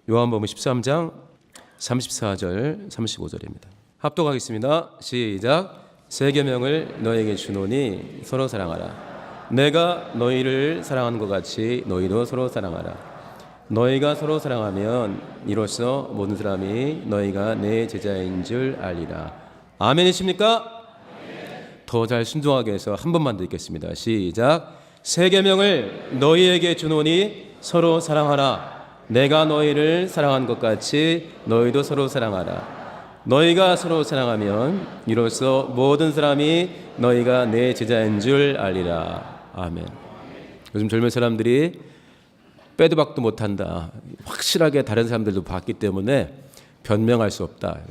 요한복음 13장 34절 35절입니다. 합독하겠습니다. 시작. 새 계명을 너에게 주노니 서로 사랑하라. 내가 너희를 사랑한 것 같이 너희도 서로 사랑하라. 너희가 서로 사랑하면 이로써 모든 사람이 너희가 내 제자인 줄 알리라. 아멘이십니까? 더 잘 순종하게 해서 한 번만 더 읽겠습니다. 시작. 새 계명을 너희에게 주노니 서로 사랑하라. 내가 너희를 사랑한 것 같이 너희도 서로 사랑하라. 너희가 서로 사랑하면 이로써 모든 사람이 너희가 내 제자인 줄 알리라. 아멘. 요즘 젊은 사람들이 빼도 박도 못한다. 확실하게 다른 사람들도 봤기 때문에 변명할 수 없다.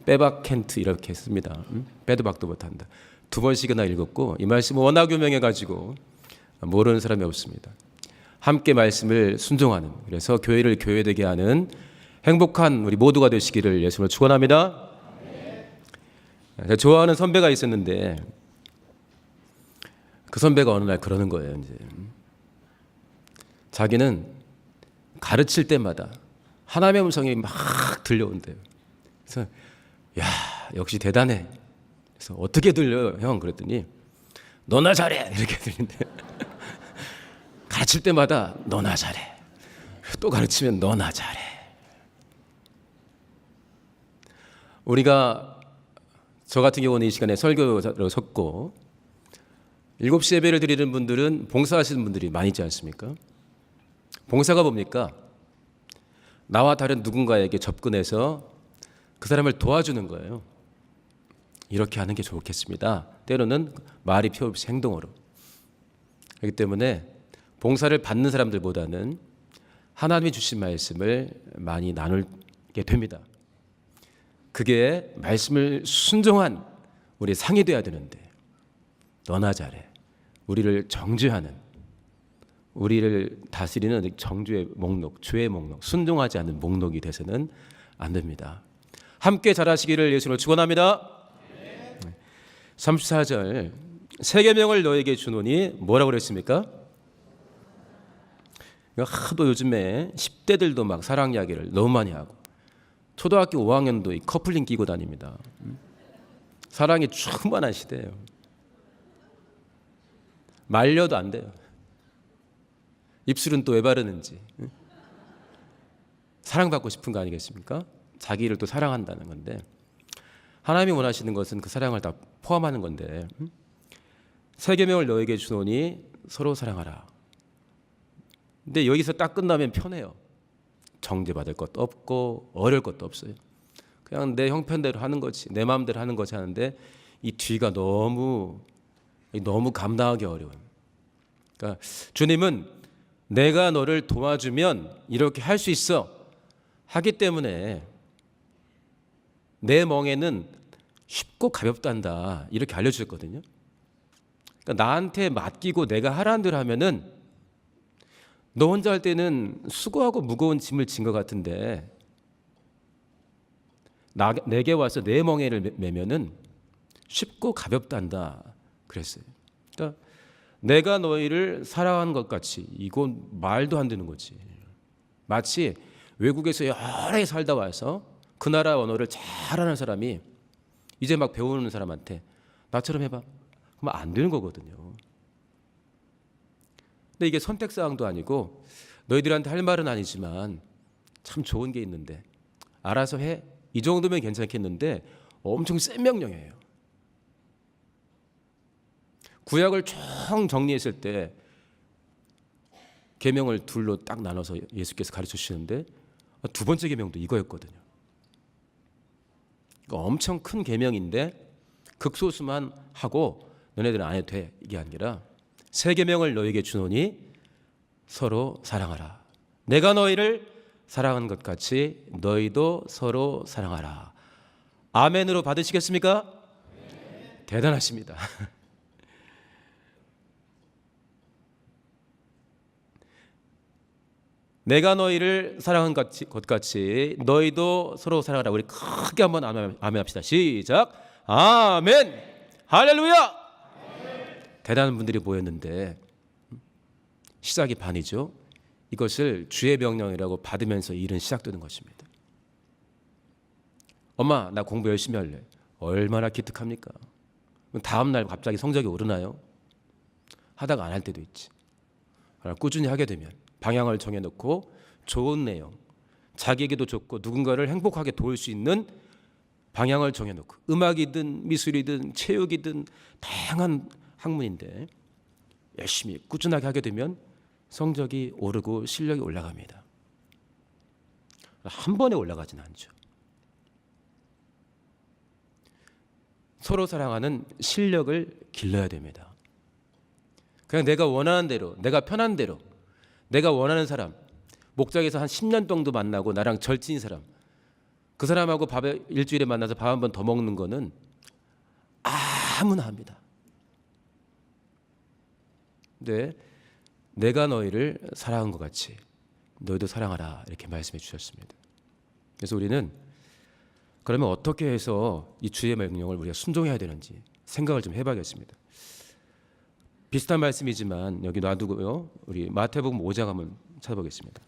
빼박 캔트 이렇게 씁니다. 빼도 박도 못한다. 2번씩이나 읽었고 이 말씀을 워낙 유명해가지고 모르는 사람이 없습니다. 함께 말씀을 순종하는, 그래서 교회를 교회되게 하는 행복한 우리 모두가 되시기를 예수님으로 축원합니다. 제가 좋아하는 선배가 있었는데 그 선배가 어느 날 그러는 거예요. 이제 자기는 가르칠 때마다 하나님의 음성이 막 들려온대요. 그래서 야, 역시 대단해. 그래서 어떻게 들려요, 형? 그랬더니 너나 잘해 이렇게 들린대. 가르칠 때마다 너나 잘해. 또 가르치면 너나 잘해. 우리가 저 같은 경우는 이 시간에 설교로 섰고 7시 예배를 드리는 분들은 봉사하시는 분들이 많이 있지 않습니까? 봉사가 뭡니까? 나와 다른 누군가에게 접근해서 그 사람을 도와주는 거예요. 이렇게 하는 게 좋겠습니다. 때로는 말이 필요 없이 행동으로. 그렇기 때문에 봉사를 받는 사람들보다는 하나님이 주신 말씀을 많이 나누게 됩니다. 그게 말씀을 순종한 우리 상이 돼야 되는데 너나 잘해. 우리를 정죄하는, 우리를 다스리는 정죄의 목록, 죄의 목록, 순종하지 않는 목록이 돼서는 안 됩니다. 함께 잘하시기를 예수로 축원합니다. 34절 새 계명을 너에게 주노니 뭐라고 그랬습니까? 하도 요즘에 10대들도 막 사랑 이야기를 너무 많이 하고 초등학교 5학년도 이 커플링 끼고 다닙니다. 사랑이 충만한 시대예요. 말려도 안 돼요. 입술은 또 왜 바르는지. 사랑받고 싶은 거 아니겠습니까? 자기를 또 사랑한다는 건데 하나님이 원하시는 것은 그 사랑을 다 포함하는 건데 새 계명을 너에게 주노니 서로 사랑하라. 근데 여기서 딱 끝나면 편해요. 정죄받을 것도 없고 어려울 것도 없어요. 그냥 내 형편대로 하는 거지, 내 마음대로 하는 거지 하는데 이 뒤가 너무 감당하기 어려워요. 그러니까 주님은 내가 너를 도와주면 이렇게 할 수 있어 하기 때문에 내 멍에는 쉽고 가볍단다 이렇게 알려주셨거든요. 그러니까 나한테 맡기고 내가 하라는 대로 하면은 너 혼자 할 때는 수고하고 무거운 짐을 진 것 같은데 내게 와서 내 멍에를 메면은 쉽고 가볍단다 그랬어요. 그러니까 내가 너희를 사랑한 것 같이, 이건 말도 안 되는 거지. 마치 외국에서 여러 해 살다 와서 그 나라 언어를 잘하는 사람이 이제 막 배우는 사람한테 나처럼 해봐. 그러면 안 되는 거거든요. 근데 이게 선택사항도 아니고 너희들한테 할 말은 아니지만 참 좋은 게 있는데 알아서 해. 이 정도면 괜찮겠는데 엄청 센 명령이에요. 구약을 총 정리했을 때 계명을 둘로 딱 나눠서 예수께서 가르쳐 주시는데 두 번째 계명도 이거였거든요. 그러니까 엄청 큰 계명인데 극소수만 하고 너네들은 안 해도 돼 이게 아니라 새 계명을 너에게 주노니 서로 사랑하라. 내가 너희를 사랑한 것 같이 너희도 서로 사랑하라. 아멘으로 받으시겠습니까? 네. 대단하십니다. 내가 너희를 사랑한 것 같이 너희도 서로 사랑하라. 우리 크게 한번 아멘합시다. 시작. 아멘. 할렐루야. 아멘. 대단한 분들이 모였는데 시작이 반이죠. 이것을 주의 명령이라고 받으면서 일은 시작되는 것입니다. 엄마, 나 공부 열심히 할래. 얼마나 기특합니까? 다음 날 갑자기 성적이 오르나요? 하다가 안 할 때도 있지. 꾸준히 하게 되면 방향을 정해놓고 좋은 내용, 자기에게도 좋고 누군가를 행복하게 도울 수 있는 방향을 정해놓고, 음악이든 미술이든 체육이든 다양한 학문인데 열심히 꾸준하게 하게 되면 성적이 오르고 실력이 올라갑니다. 한 번에 올라가지는 않죠. 서로 사랑하는 실력을 길러야 됩니다. 그냥 내가 원하는 대로, 내가 편한 대로, 내가 원하는 사람, 목장에서 한 10년 정도 만나고 나랑 절친인 사람, 그 사람하고 일주일에 만나서 밥 한 번 더 먹는 거는 아무나 합니다. 근데 내가 너희를 사랑한 것 같이 너희도 사랑하라, 이렇게 말씀해 주셨습니다. 그래서 우리는 그러면 어떻게 해서 이 주의 명령을 우리가 순종해야 되는지 생각을 좀 해봐야겠습니다. 비슷한 말씀이지만 여기 놔두고요, 우리 마태복음 5장 한번 찾아보겠습니다.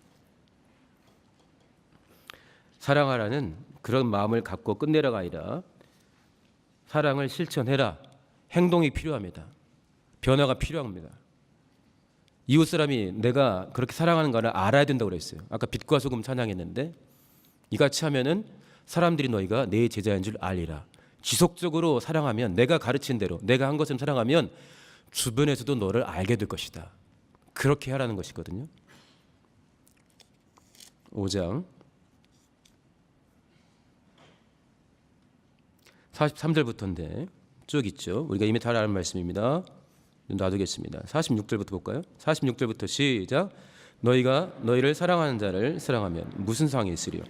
사랑하라는 그런 마음을 갖고 끝내라가 아니라 사랑을 실천해라. 행동이 필요합니다. 변화가 필요합니다. 이웃 사람이 내가 그렇게 사랑하는 것을 알아야 된다고 그랬어요. 아까 빛과 소금 찬양했는데, 이같이 하면은 사람들이 너희가 내 제자인 줄 알리라. 지속적으로 사랑하면, 내가 가르친 대로 내가 한 것처럼 사랑하면 주변에서도 너를 알게 될 것이다. 그렇게 하라는 것이거든요. 5장 43절부터인데 쭉 있죠. 우리가 이미 잘 아는 말씀입니다. 놔두겠습니다. 46절부터 볼까요? 46절부터 시작. 너희가 너희를 사랑하는 자를 사랑하면 무슨 상이 있으리요?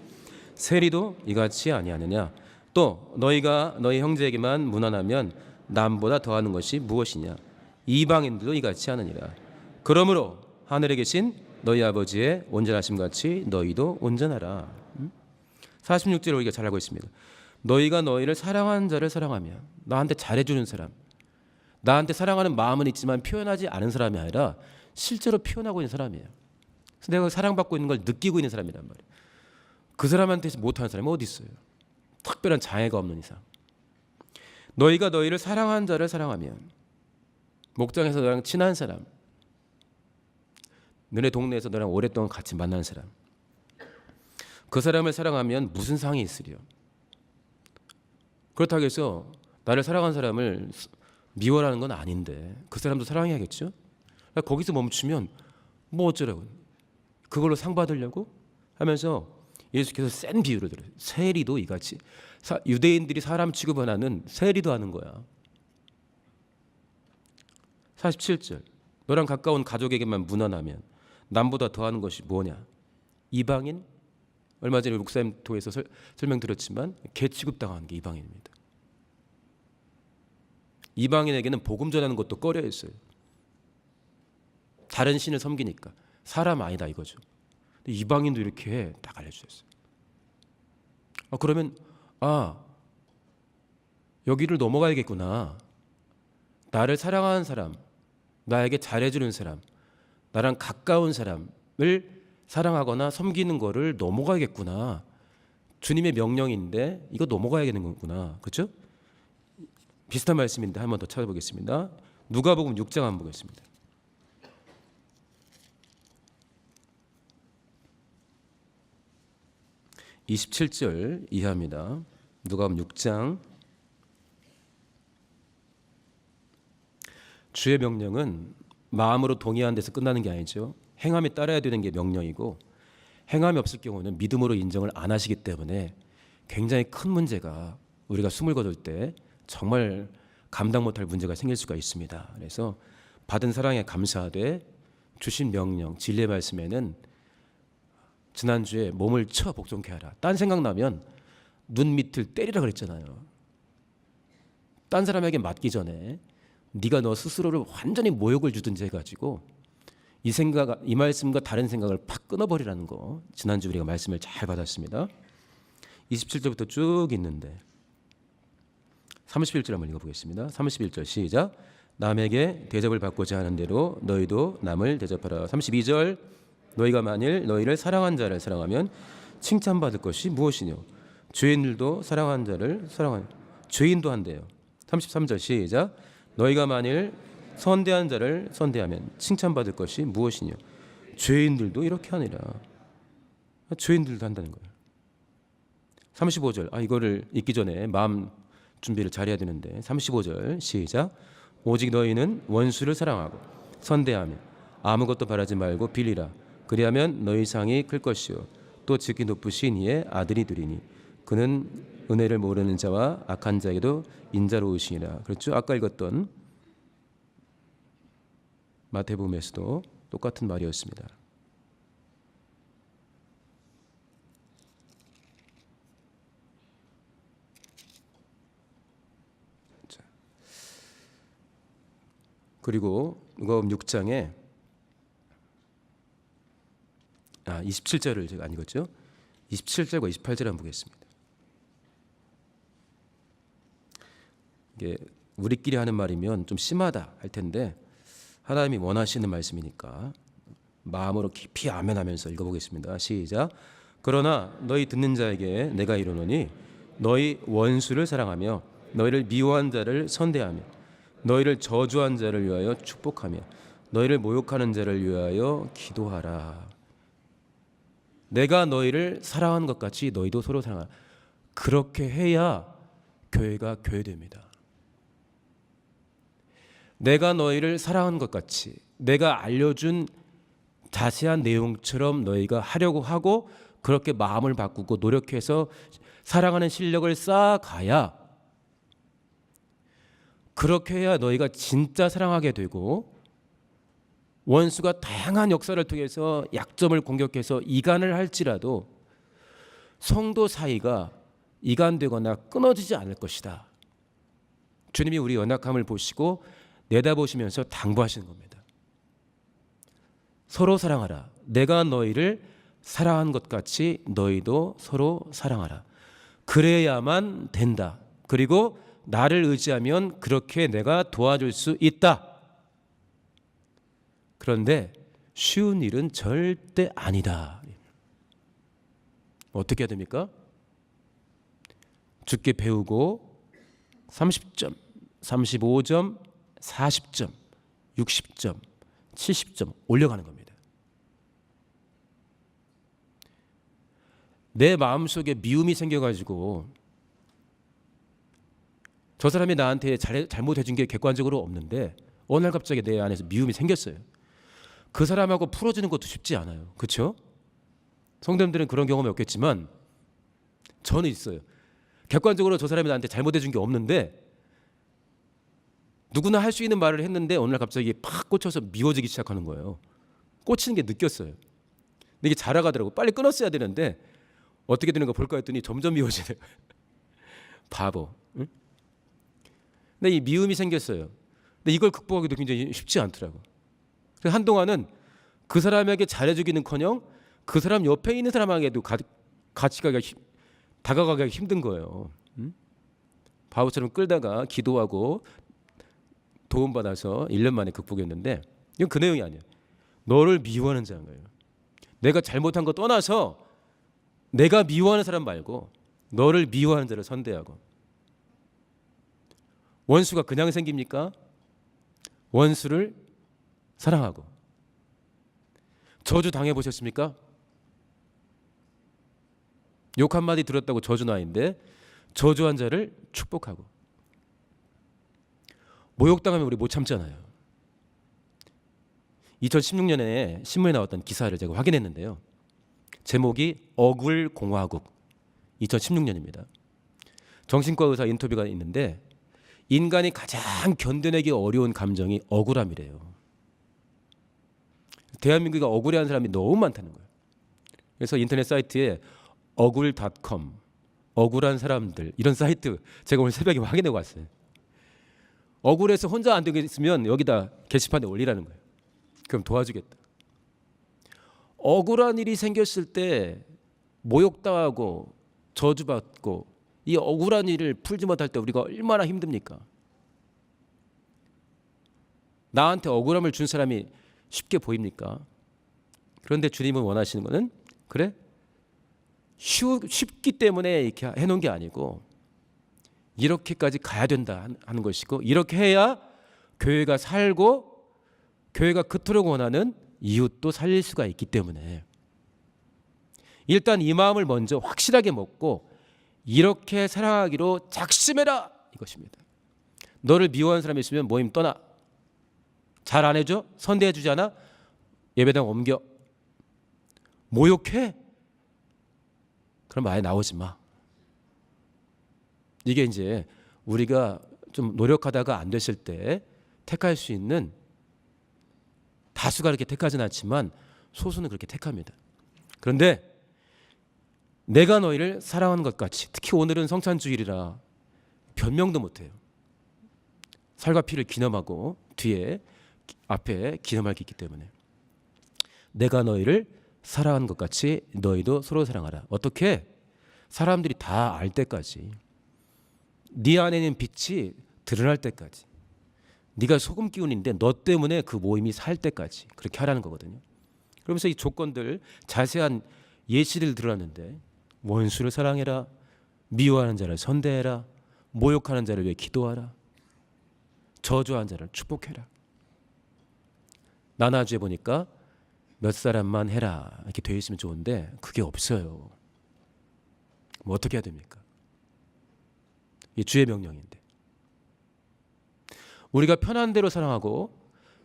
세리도 이같이 아니하느냐? 또 너희가 너희 형제에게만 무난하면 남보다 더하는 것이 무엇이냐? 이방인들도 이같이 하느니라. 그러므로 하늘에 계신 너희 아버지의 온전하심 같이 너희도 온전하라. 46절을 우리가 잘 알고 있습니다. 너희가 너희를 사랑하는 자를 사랑하면, 나한테 잘해주는 사람, 나한테 사랑하는 마음은 있지만 표현하지 않은 사람이 아니라 실제로 표현하고 있는 사람이에요. 그래서 내가 사랑받고 있는 걸 느끼고 있는 사람이란 말이에요. 그 사람한테 못하는 사람이 어디 있어요? 특별한 장애가 없는 이상. 너희가 너희를 사랑하는 자를 사랑하면, 목장에서 너랑 친한 사람, 너네 동네에서 너랑 오랫동안 같이 만난 사람, 그 사람을 사랑하면 무슨 상이 있으리요? 그렇다고 해서 나를 사랑하는 사람을 미워하는 건 아닌데 그 사람도 사랑해야겠죠? 거기서 멈추면 뭐 어쩌라고, 그걸로 상 받으려고 하면서 예수께서 센 비유를 들어요. 세리도 이같이, 유대인들이 사람 취급을 하는 세리도 하는 거야. 47절, 너랑 가까운 가족에게만 무난하면 남보다 더하는 것이 뭐냐? 이방인? 얼마 전에 목사님 통해서 설명드렸지만 개 취급당하는 게 이방인입니다. 이방인에게는 복음 전하는 것도 꺼려 했어요. 다른 신을 섬기니까 사람 아니다 이거죠. 근데 이방인도 이렇게 해, 딱 알려주셨어요. 그러면 여기를 넘어가야겠구나. 나를 사랑하는 사람, 나에게 잘해주는 사람, 나랑 가까운 사람을 사랑하거나 섬기는 거를 넘어가야겠구나. 주님의 명령인데 이거 넘어가야겠는 거구나. 그렇죠? 비슷한 말씀인데 한 번 더 찾아보겠습니다. 누가복음 6장 한번 보겠습니다. (27절) 이하입니다. 누가복음 6장. 주의 명령은 마음으로 동의하는 데서 끝나는 게 아니죠. 행함에 따라야 되는 게 명령이고, 행함이 없을 경우는 믿음으로 인정을 안 하시기 때문에 굉장히 큰 문제가, 우리가 숨을 거둘 때 정말 감당 못할 문제가 생길 수가 있습니다. 그래서 받은 사랑에 감사하되 주신 명령, 진리의 말씀에는 지난주에 몸을 쳐 복종케 하라. 딴 생각나면 눈 밑을 때리라 그랬잖아요. 딴 사람에게 맡기 전에 네가 너 스스로를 완전히 모욕을 주든지 해가지고 이 말씀과 다른 생각을 팍 끊어버리라는 거, 지난주 우리가 말씀을 잘 받았습니다. 27절부터 쭉 있는데 31절 한번 읽어보겠습니다. 31절 시작. 남에게 대접을 받고자 하는 대로 너희도 남을 대접하라. 32절 너희가 만일 너희를 사랑한 자를 사랑하면 칭찬받을 것이 무엇이뇨? 죄인들도 사랑한 자를 사랑하는 죄인도 한대요. 33절 시작. 너희가 만일 선대한 자를 선대하면 칭찬받을 것이 무엇이뇨? 죄인들도 이렇게 하니라. 죄인들도 한다는 거예요. 35절. 이거를 읽기 전에 마음 준비를 잘해야 되는데 35절 시작. 오직 너희는 원수를 사랑하고 선대하며 아무것도 바라지 말고 빌리라. 그리하면 너희 상이 클 것이요 또 지극히 높으신 이의 아들이 되리니 그는 은혜를 모르는 자와 악한 자에게도 인자로우시니라. 그렇죠? 아까 읽었던 마태복음에서도 똑같은 말이었습니다. 그리고 누가복음 6장에 27절을 제가 안 읽었죠? 27절과 28절 한번 보겠습니다. 이게 우리끼리 하는 말이면 좀 심하다 할 텐데 하나님이 원하시는 말씀이니까 마음으로 깊이 아멘하면서 읽어보겠습니다. 시작. 그러나 너희 듣는 자에게 내가 이르노니 너희 원수를 사랑하며 너희를 미워한 자를 선대하며 너희를 저주한 자를 위하여 축복하며 너희를 모욕하는 자를 위하여 기도하라. 내가 너희를 사랑한 것 같이 너희도 서로 사랑하라. 그렇게 해야 교회가 교회됩니다. 내가 너희를 사랑한 것 같이 내가 알려준 자세한 내용처럼 너희가 하려고 하고 그렇게 마음을 바꾸고 노력해서 사랑하는 실력을 쌓아가야 그렇게 해야 너희가 진짜 사랑하게 되고 원수가 다양한 역사를 통해서 약점을 공격해서 이간을 할지라도 성도 사이가 이간되거나 끊어지지 않을 것이다. 주님이 우리 연약함을 보시고 내다보시면서 당부하시는 겁니다. 서로 사랑하라. 내가 너희를 사랑한 것 같이 너희도 서로 사랑하라. 그래야만 된다. 그리고 나를 의지하면 그렇게 내가 도와줄 수 있다. 그런데 쉬운 일은 절대 아니다. 어떻게 해야 됩니까? 주께 배우고 30점, 35점, 40점, 60점, 70점 올려가는 겁니다. 내 마음속에 미움이 생겨가지고 저 사람이 나한테 잘못해 준 게 객관적으로 없는데 어느 날 갑자기 내 안에서 미움이 생겼어요. 그 사람하고 풀어지는 것도 쉽지 않아요. 그렇죠? 성도님들은 그런 경험이 없겠지만 저는 있어요. 객관적으로 저 사람이 나한테 잘못해 준 게 없는데 누구나 할 수 있는 말을 했는데 어느 날 갑자기 팍 꽂혀서 미워지기 시작하는 거예요. 꽂히는 게 느꼈어요. 근데 이게 자라가더라고. 빨리 끊었어야 되는데 어떻게 되는 거 볼까 했더니 점점 미워지네. 바보. 응? 근데 이 미움이 생겼어요. 근데 이걸 극복하기도 굉장히 쉽지 않더라고. 그래서 한동안은 그 사람에게 잘해주기는커녕 그 사람 옆에 있는 사람에게도 같이 다가가기가 힘든 거예요. 응? 바보처럼 끌다가 기도하고 도움받아서 1년 만에 극복했는데 이건 그 내용이 아니에요. 너를 미워하는 자인 거예요. 내가 잘못한 거 떠나서 내가 미워하는 사람 말고 너를 미워하는 자를 선대하고. 원수가 그냥 생깁니까? 원수를 사랑하고. 저주 당해보셨습니까? 욕 한마디 들었다고 저주 나인데 저주한 자를 축복하고. 모욕당하면 우리 못 참잖아요. 2016년에 신문에 나왔던 기사를 제가 확인했는데요. 제목이 억울공화국 2016년입니다. 정신과 의사 인터뷰가 있는데 인간이 가장 견뎌내기 어려운 감정이 억울함이래요. 대한민국이 억울해하는 사람이 너무 많다는 거예요. 그래서 인터넷 사이트에 억울.com 억울한 사람들 이런 사이트 제가 오늘 새벽에 확인해 왔어요. 억울해서 혼자 안 되겠으면 여기다 게시판에 올리라는 거예요. 그럼 도와주겠다. 억울한 일이 생겼을 때 모욕당하고 저주받고 이 억울한 일을 풀지 못할 때 우리가 얼마나 힘듭니까? 나한테 억울함을 준 사람이 쉽게 보입니까? 그런데 주님은 원하시는 거는 그래? 쉽기 때문에 이렇게 해놓은 게 아니고 이렇게까지 가야 된다 하는 것이고, 이렇게 해야 교회가 살고 교회가 그토록 원하는 이웃도 살릴 수가 있기 때문에 일단 이 마음을 먼저 확실하게 먹고 이렇게 사랑하기로 작심해라 이것입니다. 너를 미워하는 사람이 있으면 모임 떠나. 잘 안 해줘? 선대해 주지 않아? 예배당 옮겨. 모욕해? 그럼 아예 나오지 마. 이게 이제 우리가 좀 노력하다가 안 됐을 때 택할 수 있는, 다수가 그렇게 택하지는 않지만 소수는 그렇게 택합니다. 그런데 내가 너희를 사랑하는 것 같이, 특히 오늘은 성찬주일이라 변명도 못해요. 살과 피를 기념하고 뒤에 앞에 기념할 게 있기 때문에 내가 너희를 사랑하는 것 같이 너희도 서로 사랑하라. 어떻게? 사람들이 다 알 때까지, 네 안에 있는 빛이 드러날 때까지, 네가 소금 기운인데 너 때문에 그 모임이 살 때까지 그렇게 하라는 거거든요. 그러면서 이 조건들, 자세한 예시를 들어놨는데 원수를 사랑해라, 미워하는 자를 선대해라, 모욕하는 자를 위해 기도하라, 저주하는 자를 축복해라. 나나주에 보니까 몇 사람만 해라 이렇게 되어 있으면 좋은데 그게 없어요. 뭐 어떻게 해야 됩니까? 이게 주의 명령인데 우리가 편한 대로 사랑하고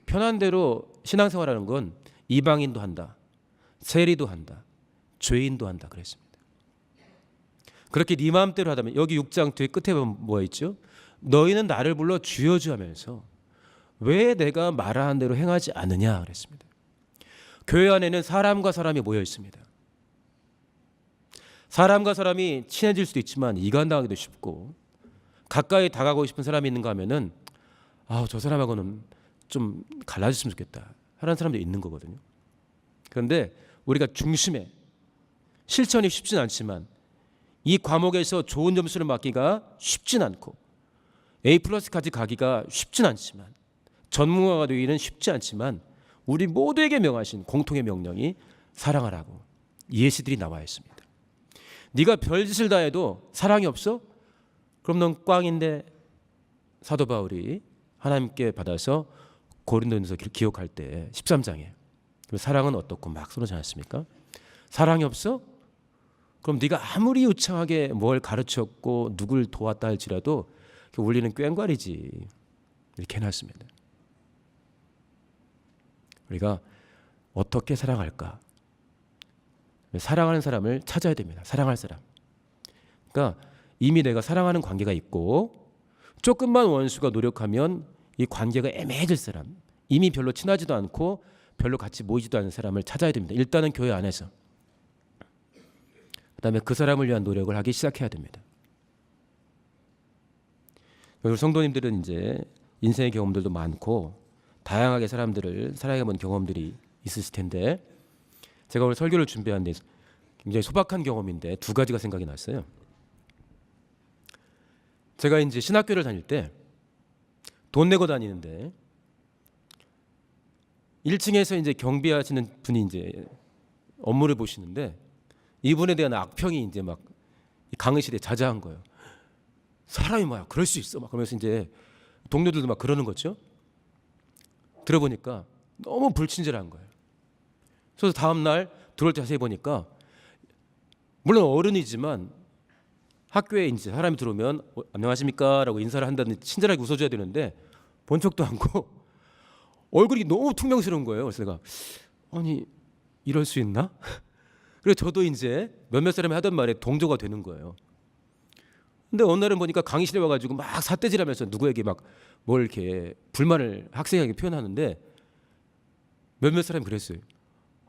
편한 대로 신앙생활하는 건 이방인도 한다, 세리도 한다, 죄인도 한다 그랬습니다. 그렇게 네 마음대로 하다면, 여기 6장 뒤에 끝에 보면 뭐가 있죠? 너희는 나를 불러 주여 주 하면서 왜 내가 말하는 대로 행하지 않느냐 그랬습니다. 교회 안에는 사람과 사람이 모여 있습니다. 사람과 사람이 친해질 수도 있지만 이간당하기도 쉽고, 가까이 다가가고 싶은 사람이 있는가 하면은 저 사람하고는 좀 갈라졌으면 좋겠다 하는 사람도 있는 거거든요. 그런데 우리가 중심에, 실천이 쉽진 않지만 이 과목에서 좋은 점수를 받기가 쉽진 않고 A+까지 가기가 쉽진 않지만, 전문가가 되기는 쉽지 않지만 우리 모두에게 명하신 공통의 명령이 사랑하라고 예시들이 나와 있습니다. 네가 별짓을 다 해도 사랑이 없어? 그럼 넌 꽝인데, 사도 바울이 하나님께 받아서 고린도전서 기록할 때 13장에 사랑은 어떻고 막 써놓지 않았습니까? 사랑이 없어? 그럼 네가 아무리 유창하게 뭘 가르쳤고 누굴 도왔다 할지라도 우리는 꽹과리지 이렇게 해놨습니다. 우리가 어떻게 사랑할까? 사랑하는 사람을 찾아야 됩니다. 사랑할 사람. 그러니까 이미 내가 사랑하는 관계가 있고 조금만 원수가 노력하면 이 관계가 애매해질 사람, 이미 별로 친하지도 않고 별로 같이 모이지도 않는 사람을 찾아야 됩니다. 일단은 교회 안에서. 그다음에 그 사람을 위한 노력을 하기 시작해야 됩니다. 우리 성도님들은 이제 인생의 경험들도 많고 다양하게 사람들을 사랑해본 경험들이 있으실 텐데, 제가 오늘 설교를 준비하는데 굉장히 소박한 경험인데 두 가지가 생각이 났어요. 제가 이제 신학교를 다닐 때 돈 내고 다니는데 1층에서 이제 경비하시는 분이 이제 업무를 보시는데 이분에 대한 악평이 이제 막 강의실에 자자한 거예요. 사람이 뭐야, 그럴 수 있어 막 그러면서 이제 동료들도 막 그러는 거죠. 들어보니까 너무 불친절한 거예요. 그래서 다음 날 들어올 때 자세히 보니까, 물론 어른이지만 학교에 이제 사람이 들어오면 안녕하십니까라고 인사를 한다든지 친절하게 웃어줘야 되는데 본 척도 않고 얼굴이 너무 퉁명스러운 거예요. 그래서 내가 아니 이럴 수 있나? 그래서 저도 이제 몇몇 사람이 하던 말에 동조가 되는 거예요. 근데 어느 날은 보니까 강의실에 와가지고 막 삿대질하면서 누구에게 막 뭘 이렇게 불만을 학생에게 표현하는데 몇몇 사람이 그랬어요.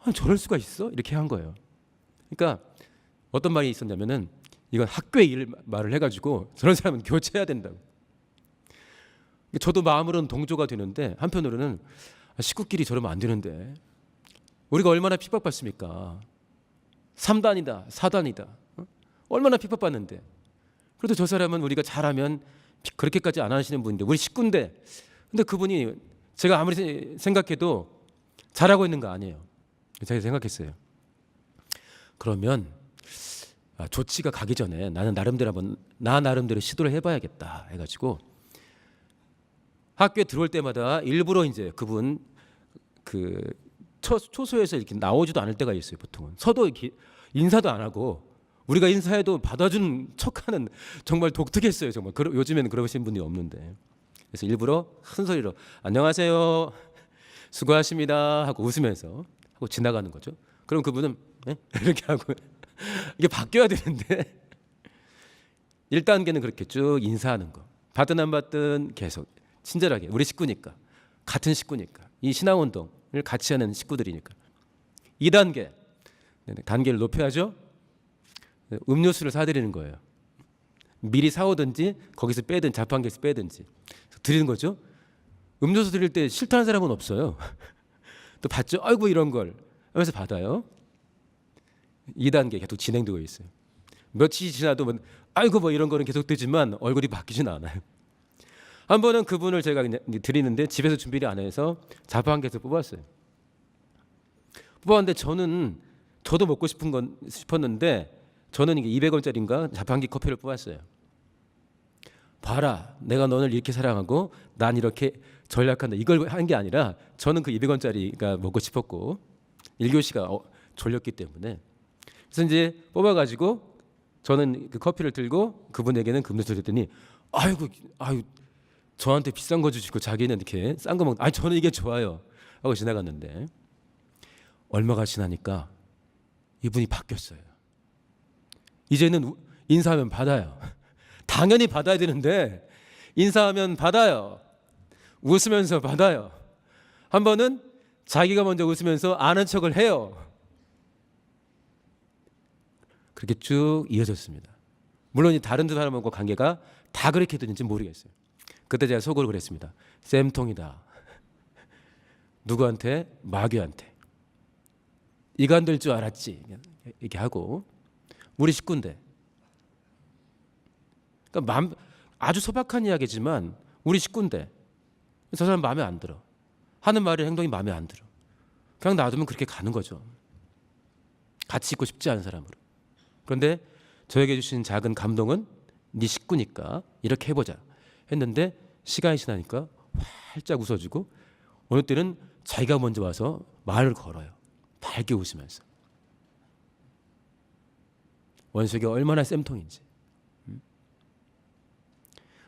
아니 저럴 수가 있어? 이렇게 한 거예요. 그러니까 어떤 말이 있었냐면은 이건 학교의 일 말을 해가지고 저런 사람은 교체해야 된다고. 저도 마음으로는 동조가 되는데 한편으로는 식구끼리 저러면 안 되는데 우리가 얼마나 핍박받습니까? 3단이다 4단이다 얼마나 핍박받는데, 그래도 저 사람은 우리가 잘하면 그렇게까지 안 하시는 분인데 우리 식구인데, 근데 그분이 제가 아무리 생각해도 잘하고 있는 거 아니에요. 제가 생각했어요. 그러면 조치가 가기 전에 나 나름대로 시도를 해봐야겠다 해가지고 학교에 들어올 때마다 일부러 이제 그분 그 초소에서 이렇게 나오지도 않을 때가 있어요. 보통은 서도 이렇게 인사도 안 하고 우리가 인사해도 받아준 척하는, 정말 독특했어요. 정말 요즘에는 그러신 분이 없는데, 그래서 일부러 큰 소리로 안녕하세요, 수고하십니다 하고 웃으면서 하고 지나가는 거죠. 그럼 그분은 네? 이렇게 하고 이게 바뀌어야 되는데 1단계는 그렇게 쭉 인사하는 거, 받든 안 받든 계속 친절하게, 우리 식구니까, 같은 식구니까, 이 신앙운동을 같이 하는 식구들이니까. 2단계 단계를 높여야죠. 음료수를 사드리는 거예요. 미리 사오든지 거기서 빼든 자판기에서 빼든지 드리는 거죠. 음료수 드릴 때 싫다는 사람은 없어요. 또 받죠. 아이고 이런 걸 하면서 받아요. 2단계 계속 진행되고 있어요. 며칠이 지나도 뭐 아이고 뭐 이런 거는 계속되지만 얼굴이 바뀌진 않아요. 한 번은 그분을 제가 그냥 드리는데 집에서 준비를 안 해서 자판기에서 뽑았어요. 뽑았는데 저도 먹고 싶었는데 저는 이게 200원짜리인가 자판기 커피를 뽑았어요. 봐라, 내가 너를 이렇게 사랑하고 난 이렇게 전략한다, 이걸 한 게 아니라 저는 그 200원짜리가 먹고 싶었고 1교시가 졸렸기 때문에. 그래서 이제 뽑아가지고 저는 그 커피를 들고 그분에게는 금전을 줬더니 아유 저한테 비싼 거 주시고 자기는 이렇게 싼 거 먹는, 아니 저는 이게 좋아요 하고 지나갔는데 얼마가 지나니까 이분이 바뀌었어요. 이제는 인사하면 받아요. 당연히 받아야 되는데 인사하면 받아요. 웃으면서 받아요. 한 번은 자기가 먼저 웃으면서 아는 척을 해요. 그렇게 쭉 이어졌습니다. 물론 이 다른 두 사람하고 관계가 다 그렇게 되는지 모르겠어요. 그때 제가 속으로 그랬습니다. 쌤통이다. 누구한테? 마귀한테. 이간 될 줄 알았지. 이렇게 하고, 우리 식구인데. 그러니까 아주 소박한 이야기지만 우리 식구인데 저 사람 마음에 안 들어. 하는 말이, 행동이 마음에 안 들어. 그냥 놔두면 그렇게 가는 거죠. 같이 있고 싶지 않은 사람으로. 그런데 저에게 주신 작은 감동은 네 식구니까 이렇게 해보자 했는데 시간이 지나니까 활짝 웃어주고 어느 때는 자기가 먼저 와서 말을 걸어요. 밝게 웃으면서. 원수에게 얼마나 쌤통인지.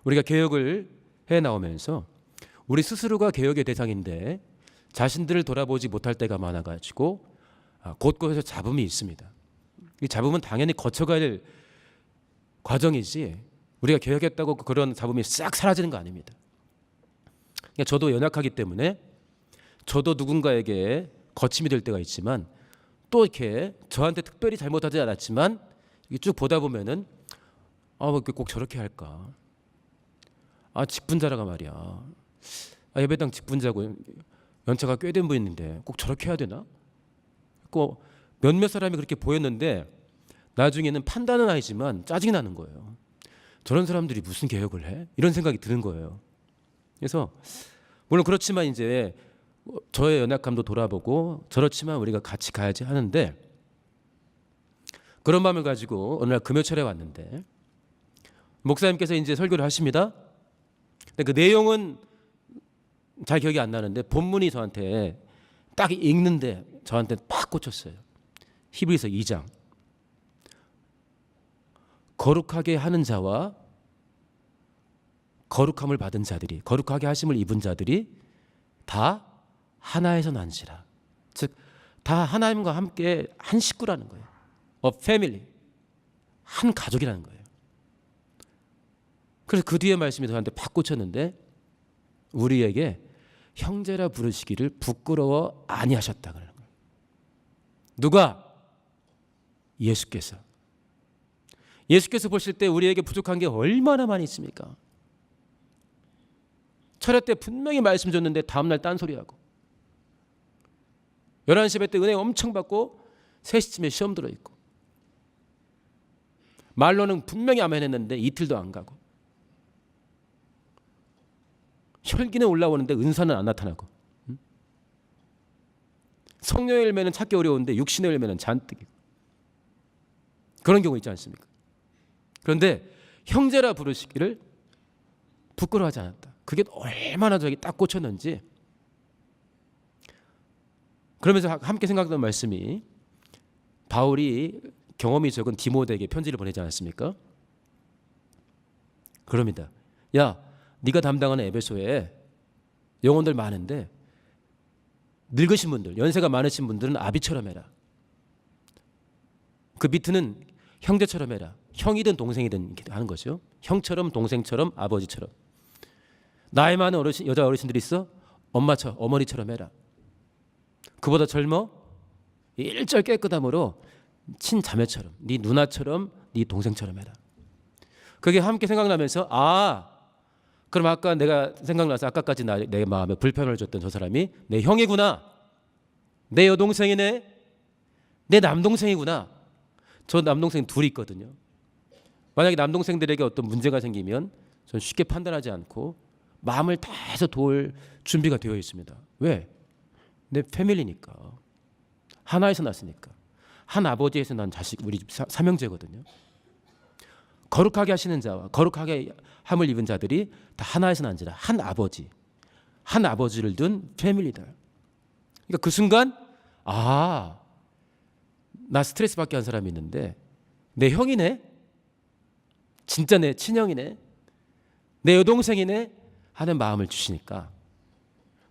우리가 개혁을 해나오면서 우리 스스로가 개혁의 대상인데 자신들을 돌아보지 못할 때가 많아가지고 곳곳에서 잡음이 있습니다. 이 잡음은 당연히 거쳐가야 할 과정이지 우리가 개혁했다고 그런 잡음이 싹 사라지는 거 아닙니다. 그러니까 저도 연약하기 때문에 저도 누군가에게 거침이 될 때가 있지만 또 이렇게 저한테 특별히 잘못하지 않았지만 쭉 보다 보면은 왜 꼭 저렇게 할까? 직분자라가 말이야. 예배당 직분자고 연차가 꽤 된 분인데 꼭 저렇게 해야 되나? 꼭 몇몇 사람이 그렇게 보였는데 나중에는 판단은 아니지만 짜증이 나는 거예요. 저런 사람들이 무슨 개혁을 해? 이런 생각이 드는 거예요. 그래서 물론 그렇지만 이제 저의 연약함도 돌아보고 저렇지만 우리가 같이 가야지 하는데 그런 마음을 가지고 어느 날 금요철에 왔는데 목사님께서 이제 설교를 하십니다. 근데 그 내용은 잘 기억이 안 나는데 본문이 저한테 딱 읽는데 저한테 팍 꽂혔어요. 히브리서 2장. 거룩하게 하는 자와 거룩함을 받은 자들이, 거룩하게 하심을 입은 자들이 다 하나에서 난지라. 즉 다 하나님과 함께 한 식구라는 거예요. 패밀리. 한 가족이라는 거예요. 그래서 그 뒤에 말씀이 저한테 팍 꽂혔는데 우리에게 형제라 부르시기를 부끄러워 아니하셨다 그러는 거예요. 누가? 예수께서. 예수께서 보실 때 우리에게 부족한 게 얼마나 많이 있습니까? 철회 때 분명히 말씀 줬는데 다음날 딴소리하고 11시 예배 때 은혜 엄청 받고 3시쯤에 시험 들어있고 말로는 분명히 아멘 했는데 이틀도 안 가고 혈기는 올라오는데 은사는 안 나타나고 성령의 열매는 찾기 어려운데 육신의 열매는 잔뜩 있고. 그런 경우 있지 않습니까? 그런데 형제라 부르시기를 부끄러워하지 않았다. 그게 얼마나 저기 딱 꽂혔는지. 그러면서 함께 생각했던 말씀이 바울이 경험이 적은 디모데에게 편지를 보내지 않았습니까? 그럽니다. 야, 네가 담당하는 에베소에 영혼들 많은데 늙으신 분들, 연세가 많으신 분들은 아비처럼 해라. 그 밑에는 형제처럼 해라. 형이든 동생이든 하는 거죠. 형처럼, 동생처럼, 아버지처럼. 나이 많은 어르신, 여자 어르신들이 있어? 엄마처럼, 어머니처럼 해라. 그보다 젊어? 일절 깨끗함으로 친자매처럼, 네 누나처럼, 네 동생처럼 해라. 그게 함께 생각나면서 그럼 아까 내가 생각나서 아까까지 내 마음에 불편을 줬던 저 사람이 내 형이구나. 내 여동생이네. 내 남동생이구나. 저 남동생 둘이 있거든요. 만약에 남동생들에게 어떤 문제가 생기면 전 쉽게 판단하지 않고 마음을 다해서 도울 준비가 되어 있습니다. 왜? 내 패밀리니까. 하나에서 났으니까. 한 아버지에서 난 자식, 우리 집 삼형제거든요. 거룩하게 하시는 자와 거룩하게 함을 입은 자들이 다 하나에서 난 자라. 한 아버지. 한 아버지를 둔 패밀리다. 그러니까 그 순간 나 스트레스 받게 한 사람이 있는데 내 형이네. 진짜 내 친형이네. 내 여동생이네 하는 마음을 주시니까.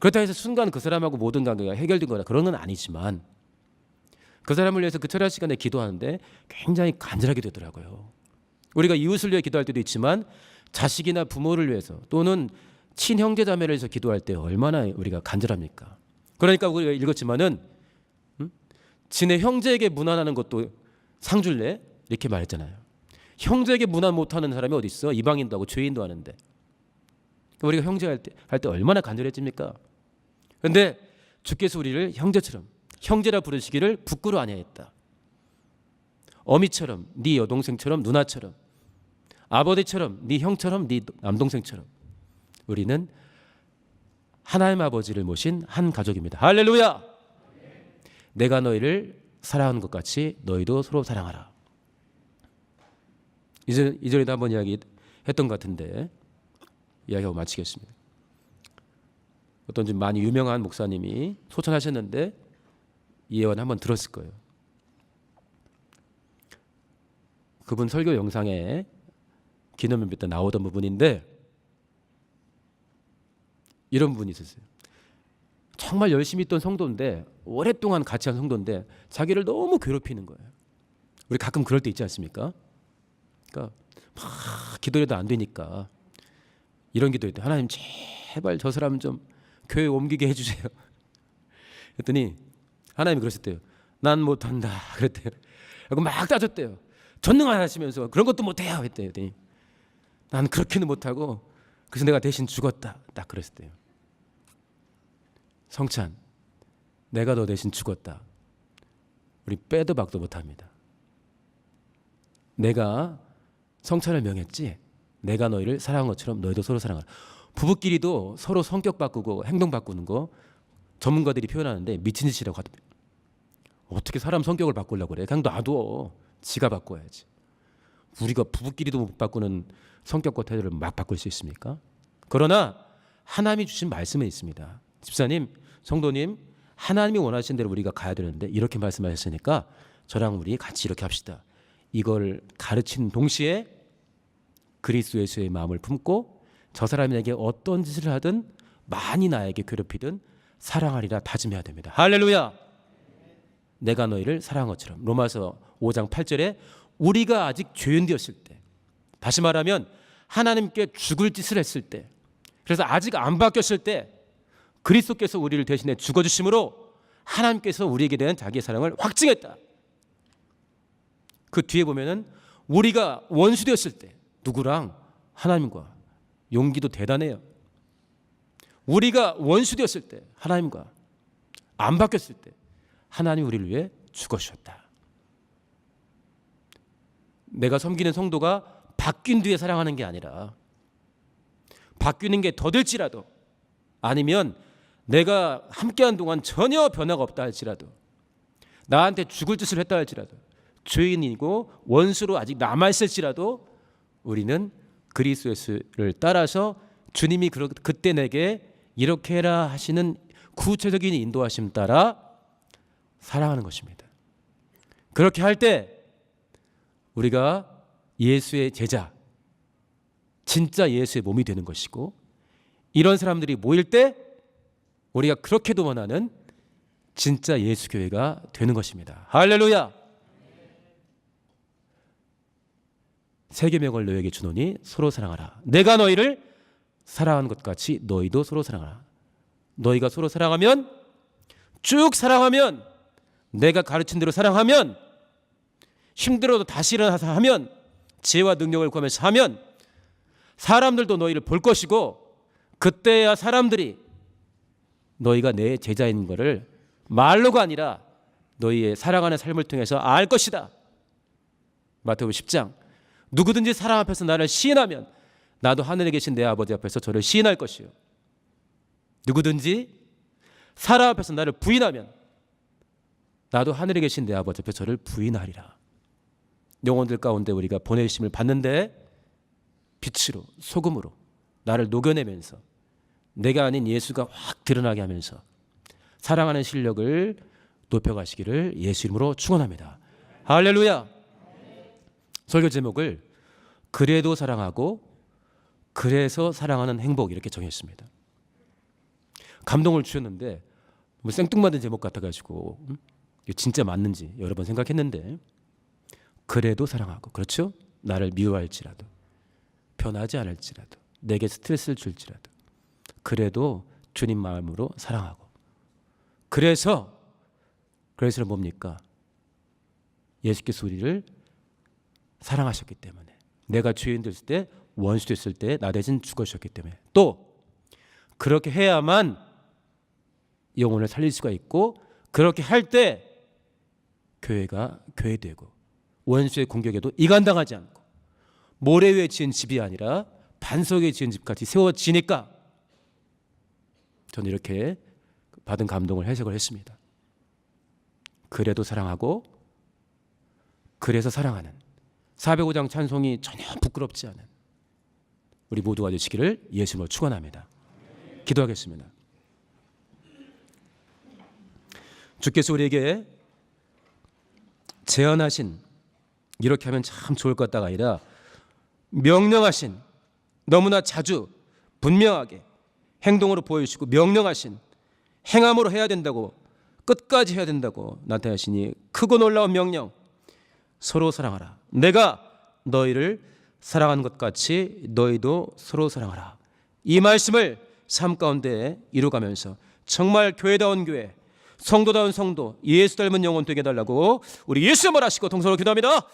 그렇다고 해서 순간 그 사람하고 모든 관계가 해결된 거나 그런 건 아니지만 그 사람을 위해서 그 철야 시간에 기도하는데 굉장히 간절하게 되더라고요. 우리가 이웃을 위해 기도할 때도 있지만 자식이나 부모를 위해서 또는 친형제 자매를 위해서 기도할 때 얼마나 우리가 간절합니까? 그러니까 우리가 읽었지만은 지네 형제에게 문안하는 것도 상줄래? 이렇게 말했잖아요. 형제에게 문안 못하는 사람이 어디 있어? 이방인도 하고 죄인도 하는데. 우리가 형제 할 때 얼마나 간절해집니까? 그런데 주께서 우리를 형제처럼, 형제라 부르시기를 부끄러워 아니하였다. 어미처럼, 네 여동생처럼, 누나처럼, 아버지처럼, 네 형처럼, 네 남동생처럼 우리는 하나님 아버지를 모신 한 가족입니다. 할렐루야! 내가 너희를 사랑하는 것 같이 너희도 서로 사랑하라. 이전에도 한번 이야기했던 것 같은데 이야기하고 마치겠습니다. 어떤 좀 많이 유명한 목사님이 소천하셨는데 이 예언 한번 들었을 거예요. 그분 설교 영상에 기념일 때 나오던 부분인데 이런 부분이 있었어요. 정말 열심히 있던 성도인데 오랫동안 같이 한 성도인데 자기를 너무 괴롭히는 거예요. 우리 가끔 그럴 때 있지 않습니까? 그러니까 막 기도해도 안 되니까 이런 기도해야 돼. 하나님 제발 저 사람 좀 교회 옮기게 해주세요. 그랬더니 하나님이 그러셨대요. 난 못한다. 그랬대요. 그리고 막 따졌대요. 전능하시면서 그런 것도 못해요. 했대요. 난 그렇게는 못하고 그래서 내가 대신 죽었다. 딱 그랬대요. 성찬, 내가 너 대신 죽었다. 우리 빼도 박도 못합니다. 내가 성찬을 명했지. 내가 너희를 사랑한 것처럼 너희도 서로 사랑하라. 부부끼리도 서로 성격 바꾸고 행동 바꾸는 거 전문가들이 표현하는데 미친 짓이라고 하던데. 어떻게 사람 성격을 바꾸려고 그래? 그냥 놔둬. 지가 바꿔야지. 우리가 부부끼리도 못 바꾸는 성격과 태도를 막 바꿀 수 있습니까? 그러나 하나님이 주신 말씀은 있습니다. 집사님, 성도님, 하나님이 원하시는 대로 우리가 가야 되는데 이렇게 말씀하셨으니까 저랑 우리 같이 이렇게 합시다. 이걸 가르치는 동시에 그리스도 예수의 마음을 품고 저 사람에게 어떤 짓을 하든 많이 나에게 괴롭히든 사랑하리라 다짐해야 됩니다. 할렐루야! 내가 너희를 사랑한 것처럼. 로마서 5장 8절에 우리가 아직 죄인 되었을 때, 다시 말하면 하나님께 죽을 짓을 했을 때, 그래서 아직 안 바뀌었을 때 그리스도께서 우리를 대신해 죽어주심으로 하나님께서 우리에게 대한 자기의 사랑을 확증했다. 그 뒤에 보면은 우리가 원수 되었을 때 누구랑? 하나님과. 용기도 대단해요. 우리가 원수 되었을 때 하나님과 안 바뀌었을 때 하나님이 우리를 위해 죽어주셨다. 내가 섬기는 성도가 바뀐 뒤에 사랑하는 게 아니라 바뀌는 게 더 될지라도 아니면 내가 함께한 동안 전혀 변화가 없다 할지라도, 나한테 죽을 짓을 했다 할지라도, 죄인이고 원수로 아직 남아있을지라도 우리는 그리스도 예수를 따라서 주님이 그때 내게 이렇게 해라 하시는 구체적인 인도하심 따라 사랑하는 것입니다. 그렇게 할 때 우리가 예수의 제자, 진짜 예수의 몸이 되는 것이고, 이런 사람들이 모일 때 우리가 그렇게도 원하는 진짜 예수 교회가 되는 것입니다. 할렐루야. 새 계명을 너희에게 주노니 서로 사랑하라. 내가 너희를 사랑한 것 같이 너희도 서로 사랑하라. 너희가 서로 사랑하면, 쭉 사랑하면, 내가 가르친 대로 사랑하면, 힘들어도 다시 일어나서 하면, 지혜와 능력을 구하면서 하면 사람들도 너희를 볼 것이고, 그때야 사람들이 너희가 내 제자인 것을 말로가 아니라 너희의 사랑하는 삶을 통해서 알 것이다. 마태복음 10장. 누구든지 사람 앞에서 나를 시인하면 나도 하늘에 계신 내 아버지 앞에서 저를 시인할 것이요. 누구든지 사람 앞에서 나를 부인하면 나도 하늘에 계신 내 아버지 앞에서 저를 부인하리라. 영혼들 가운데 우리가 보내심을 받는데 빛으로, 소금으로 나를 녹여내면서 내가 아닌 예수가 확 드러나게 하면서 사랑하는 실력을 높여가시기를 예수 이름으로 축원합니다. 할렐루야. 설교 제목을 그래도 사랑하고 그래서 사랑하는 행복, 이렇게 정했습니다. 감동을 주셨는데 뭐 생뚱맞은 제목 같아가지고 이게 진짜 맞는지 여러 번 생각했는데, 그래도 사랑하고, 그렇죠? 나를 미워할지라도, 변하지 않을지라도, 내게 스트레스를 줄지라도, 그래도 주님 마음으로 사랑하고, 그래서는 뭡니까? 예수께서 우리를 사랑하셨기 때문에, 내가 죄인 됐을 때, 원수 됐을 때 나 대신 죽으셨기 때문에, 또 그렇게 해야만 영혼을 살릴 수가 있고, 그렇게 할 때 교회가 교회되고 원수의 공격에도 이간당하지 않고 모래 위에 지은 집이 아니라 반석에 지은 집같이 세워지니까 저는 이렇게 받은 감동을 해석을 했습니다. 그래도 사랑하고 그래서 사랑하는 405장 찬송이 전혀 부끄럽지 않은 우리 모두가 되시기를 예수님으로 축원합니다. 기도하겠습니다. 주께서 우리에게 제안하신, 이렇게 하면 참 좋을 것 같다가 아니라 명령하신, 너무나 자주 분명하게 행동으로 보여주시고 명령하신, 행함으로 해야 된다고, 끝까지 해야 된다고 나타나시니 크고 놀라운 명령, 서로 사랑하라. 내가 너희를 사랑한 것 같이 너희도 서로 사랑하라. 이 말씀을 삶 가운데 이루어가면서 정말 교회다운 교회, 성도다운 성도, 예수 닮은 영혼 되게 해달라고 우리 예수 한번 하시고 동서로 기도합니다.